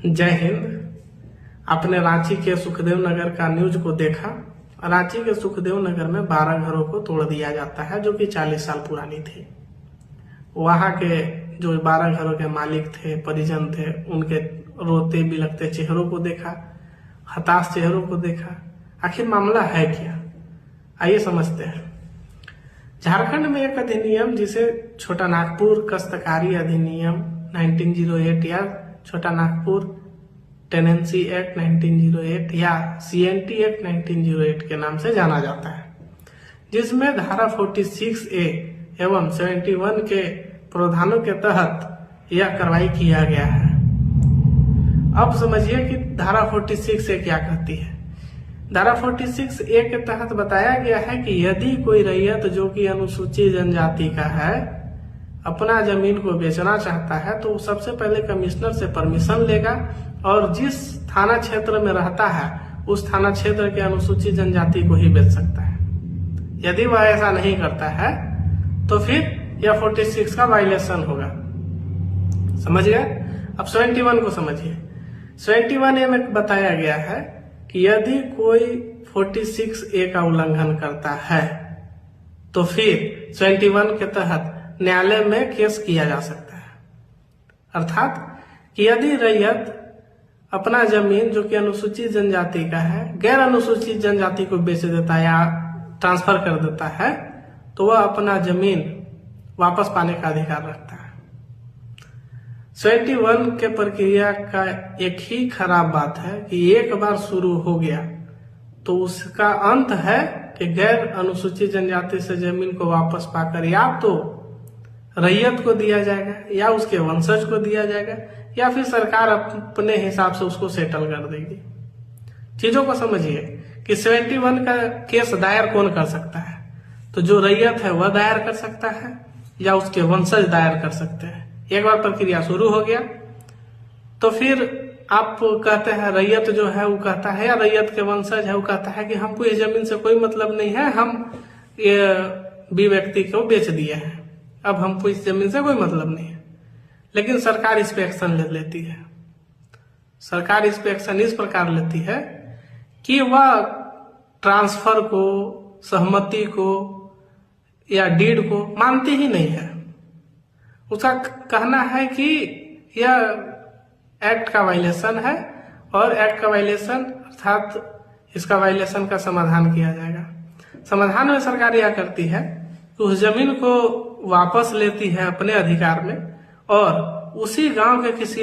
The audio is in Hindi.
जय हिंद। आपने रांची के सुखदेव नगर का न्यूज को देखा। रांची के सुखदेव नगर में 12 घरों को तोड़ दिया जाता है जो कि 40 साल पुरानी थी। वहां के जो 12 घरों के मालिक थे, परिजन थे, उनके रोते बिलखते चेहरों को देखा, हताश चेहरों को देखा। आखिर मामला है क्या, आइए समझते हैं। झारखंड में एक अधिनियम जिसे छोटा नागपुर काश्तकारी अधिनियम 1908 या छोटा नागपुर टेनेंसी एक्ट 1908 या CNT एक्ट 1908 के नाम से जाना जाता है, जिसमें धारा 46A एवं 71 के प्रावधानों के तहत यह कार्रवाई किया गया है। अब समझिए कि धारा 46A क्या कहती है। धारा 46A के तहत बताया गया है कि यदि कोई रैयत जो कि अनुसूचित जनजाति का है अपना जमीन को बेचना चाहता है तो सबसे पहले कमिश्नर से परमिशन लेगा और जिस थाना क्षेत्र में रहता है उस थाना क्षेत्र के अनुसूचित जनजाति को ही बेच सकता है। यदि वह ऐसा नहीं करता है तो फिर यह 46 का वायलेशन होगा। समझ गए। अब 71 को समझिए। 71A में बताया गया है कि यदि कोई 46A का उल्लंघन करता है तो फिर 71 के तहत न्यायालय में केस किया जा सकता है। अर्थात कि यदि रैयत अपना जमीन जो कि अनुसूचित जनजाति का है गैर अनुसूचित जनजाति को बेच देता है या ट्रांसफर कर देता है तो वह अपना जमीन वापस पाने का अधिकार रखता है। 71 के प्रक्रिया का एक ही खराब बात है कि एक बार शुरू हो गया तो उसका अंत है कि गैर अनुसूचित जनजाति से जमीन को वापस पाकर या तो रैयत को दिया जाएगा या उसके वंशज को दिया जाएगा या फिर सरकार अपने हिसाब से उसको सेटल कर देगी। चीजों को समझिए कि 71 का केस दायर कौन कर सकता है, तो जो रैयत है वह दायर कर सकता है या उसके वंशज दायर कर सकते हैं। एक बार प्रक्रिया शुरू हो गया तो फिर आप कहते हैं रैयत जो है वो कहता है या रैयत के वंशज है वो कहता है कि हमको इस जमीन से कोई मतलब नहीं है, हम ये बी व्यक्ति को बेच दिए हैं, अब हमको इस जमीन से कोई मतलब नहीं है। लेकिन सरकार इस पे एक्शन ले लेती है। सरकार इस पे एक्शन इस प्रकार लेती है कि वह ट्रांसफर को, सहमति को या डीड को मानती ही नहीं है। उसका कहना है कि यह एक्ट का वायलेशन है और एक्ट का वायलेशन अर्थात इसका वायलेशन का समाधान किया जाएगा। समाधान में सरकार यह करती है कि उस जमीन को वापस लेती है अपने अधिकार में और उसी गांव के किसी